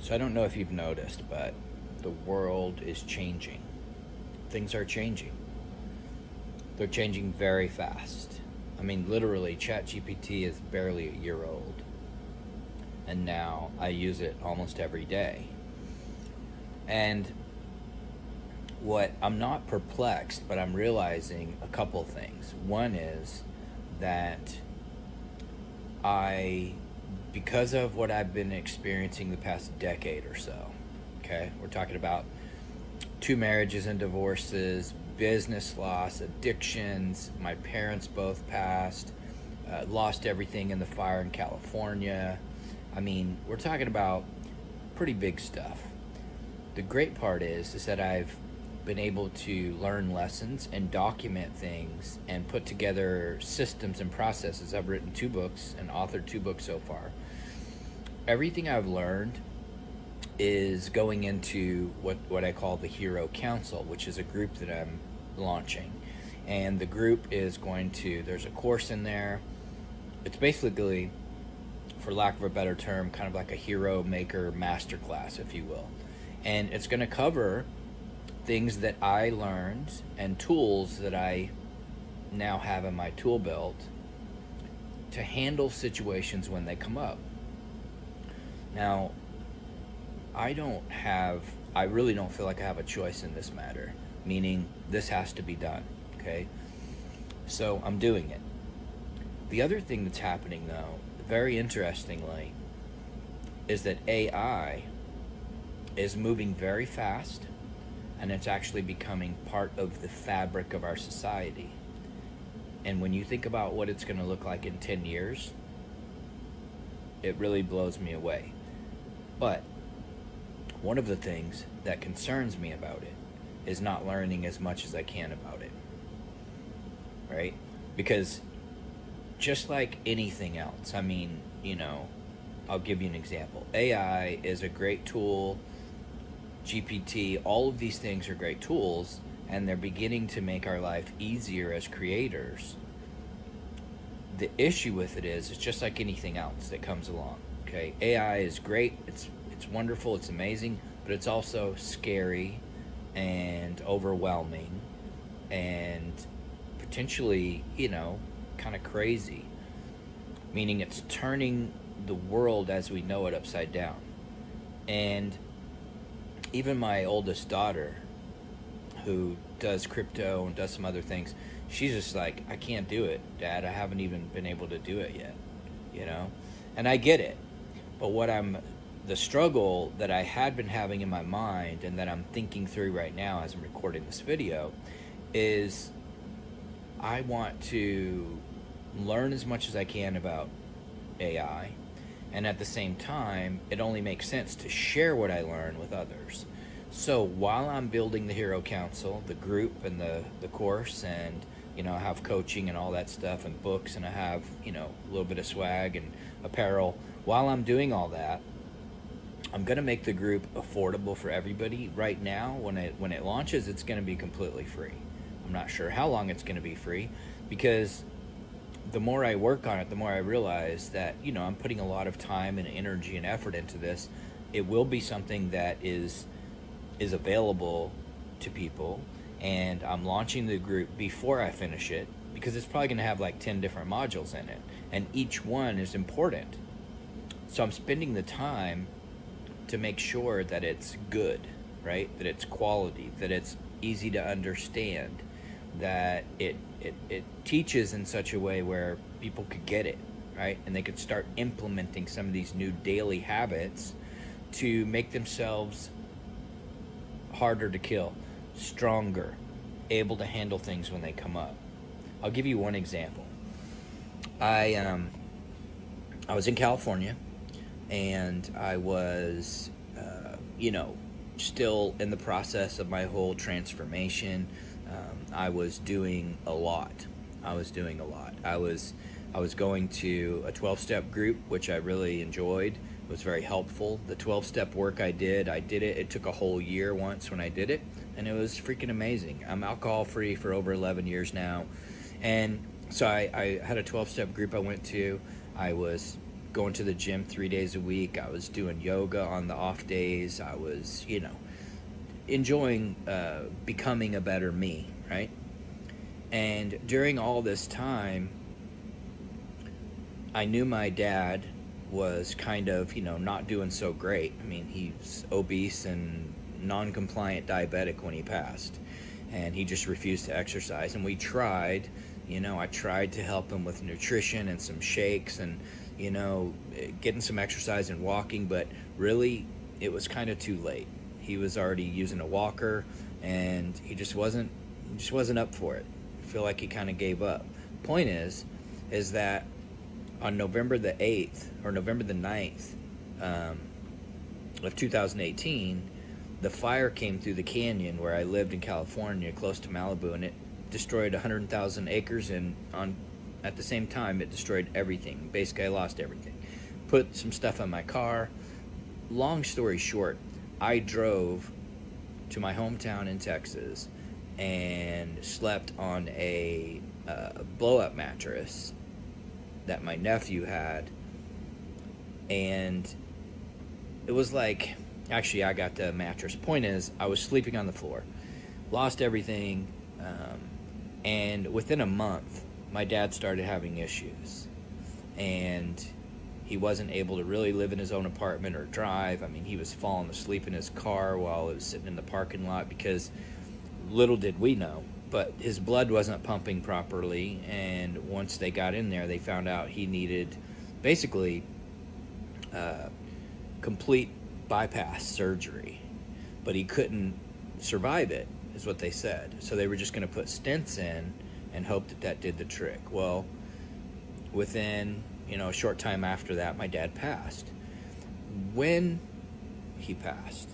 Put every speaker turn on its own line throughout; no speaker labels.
So I don't know if you've noticed, but the world is changing. Things are changing. They're changing very fast. I mean, literally, ChatGPT is barely a year old. And now I use it almost every day. And what I'm not perplexed, but I'm realizing a couple things. One is that I, because of what I've been experiencing the past decade or so, okay, we're talking about 2 marriages and divorces, business loss, addictions. My parents both passed, lost everything in the fire in California. I mean, we're talking about pretty big stuff. The great part is that I've been able to learn lessons and document things and put together systems and processes. I've written 2 books and authored 2 books so far. Everything I've learned is going into what I call the Hero Council, which is a group that I'm launching. And the group is going to, there's a course in there. It's basically, for lack of a better term, kind of like a hero maker masterclass, if you will. And it's going to cover things that I learned and tools that I now have in my tool belt to handle situations when they come up. Now, I really don't feel like I have a choice in this matter, meaning this has to be done, okay? So I'm doing it. The other thing that's happening, though, very interestingly, is that AI is moving very fast, and it's actually becoming part of the fabric of our society. And when you think about what it's going to look like in 10 years, it really blows me away. But one of the things that concerns me about it is not learning as much as I can about it, right? Because just like anything else, I mean, I'll give you an example. AI is a great tool. GPT, all of these things are great tools, and they're beginning to make our life easier as creators. The issue with it is, it's just like anything else that comes along, okay? AI is great, it's wonderful, it's amazing, but it's also scary and overwhelming and potentially, kind of crazy, meaning it's turning the world as we know it upside down. And even my oldest daughter, who does crypto and does some other things, she's just like, I can't do it, Dad. I haven't even been able to do it yet, And I get it. But the struggle that I had been having in my mind and that I'm thinking through right now as I'm recording this video is I want to learn as much as I can about AI. And at the same time, it only makes sense to share what I learn with others. So while I'm building the Hero Council, the group and the course, and I have coaching and all that stuff and books, and I have a little bit of swag and apparel. While I'm doing all that, I'm going to make the group affordable for everybody. Right now, when it launches, it's going to be completely free. I'm not sure how long it's going to be free, because the more I work on it, the more I realize that, I'm putting a lot of time and energy and effort into this. It will be something that is available to people, and I'm launching the group before I finish it, because it's probably going to have like 10 different modules in it, and each one is important. So I'm spending the time to make sure that it's good, right? That it's quality, that it's easy to understand, that it teaches in such a way where people could get it, right? And they could start implementing some of these new daily habits to make themselves harder to kill, stronger, able to handle things when they come up. I'll give you one example. I was in California, and I was, still in the process of my whole transformation. I was doing a lot. I was going to a 12-step group, which I really enjoyed. It was very helpful. The 12-step work I did it. It took a whole year once when I did it, and it was freaking amazing. I'm alcohol-free for over 11 years now. And so I had a 12-step group I went to. I was going to the gym 3 days a week. I was doing yoga on the off days. I was, enjoying becoming a better me, right? And during all this time, I knew my dad was kind of, not doing so great. I mean, he's obese and non-compliant diabetic when he passed, and he just refused to exercise. And we tried, I tried to help him with nutrition and some shakes and, getting some exercise and walking, but really it was kind of too late. He was already using a walker, and he just wasn't up for it. I feel like he kind of gave up. Point is that on November the 8th or November the 9th of 2018, the fire came through the canyon where I lived in California, close to Malibu, and it destroyed 100,000 acres, and at the same time it destroyed everything. Basically, I lost everything. Put some stuff in my car. Long story short, I drove to my hometown in Texas and slept on a blow-up mattress that my nephew had, and it was like, actually I got the mattress. Point is, I was sleeping on the floor, lost everything, and within a month my dad started having issues, and he wasn't able to really live in his own apartment or drive. I mean, he was falling asleep in his car while it was sitting in the parking lot, because little did we know, but his blood wasn't pumping properly, and once they got in there, they found out he needed basically complete bypass surgery, but he couldn't survive it, is what they said. So they were just going to put stents in and hope that did the trick. Well, within a short time after that, my dad passed. When he passed,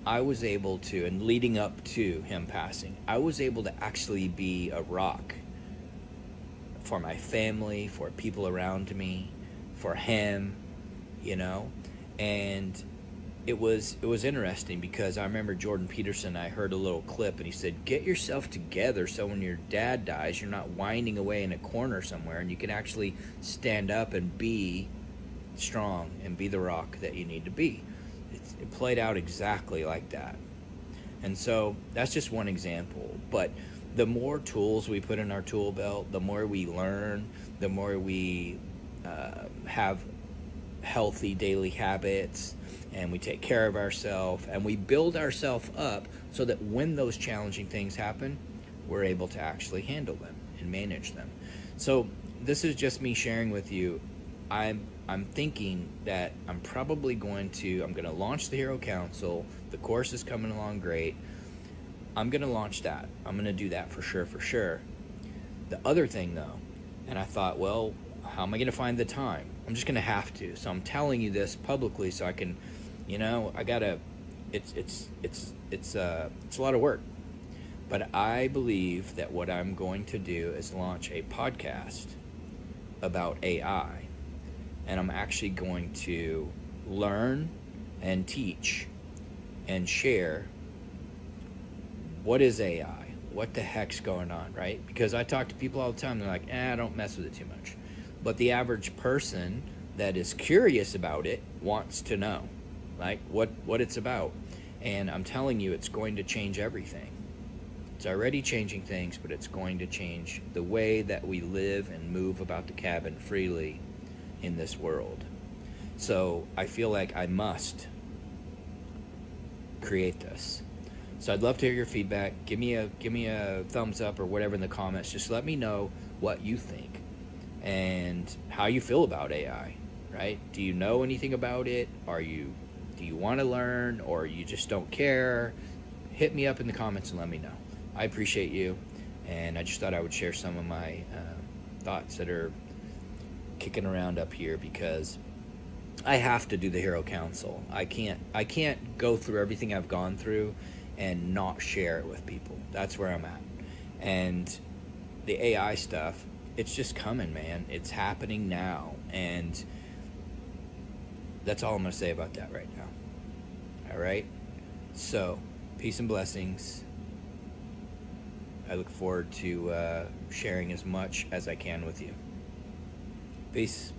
I was able to, and leading up to him passing, I was able to actually be a rock for my family, for people around me, for him, and it was interesting, because I remember Jordan Peterson, I heard a little clip, and he said, get yourself together so when your dad dies, you're not whining away in a corner somewhere, and you can actually stand up and be strong and be the rock that you need to be. It played out exactly like that. And so that's just one example. But the more tools we put in our tool belt, the more we learn, the more we have healthy daily habits, and we take care of ourselves, and we build ourselves up so that when those challenging things happen, we're able to actually handle them and manage them. So this is just me sharing with you. I'm thinking that I'm going to launch the Hero Council. The course is coming along great. I'm going to launch that. I'm going to do that for sure. The other thing though, and I thought, well, how am I going to find the time? I'm just going to have to. So I'm telling you this publicly so I can, I gotta, it's a lot of work. But I believe that what I'm going to do is launch a podcast about AI. And I'm actually going to learn and teach and share what is AI, what the heck's going on, right? Because I talk to people all the time, they're like, I don't mess with it too much. But the average person that is curious about it wants to know, like, what it's about. And I'm telling you, it's going to change everything. It's already changing things, but it's going to change the way that we live and move about the cabin freely in this world. So I feel like I must create this. So I'd love to hear your feedback. Give me a thumbs up or whatever in the comments. Just let me know what you think and how you feel about AI, right? Do you know anything about it? Do you want to learn, or you just don't care? Hit me up in the comments and let me know. I appreciate you, and I just thought I would share some of my thoughts that are kicking around up here, because I have to do the Hero Council. I can't go through everything I've gone through and not share it with people. That's where I'm at. And the AI stuff, it's just coming, man. It's happening now, and that's all I'm going to say about that right now. All right? So, peace and blessings. I look forward to sharing as much as I can with you. Peace.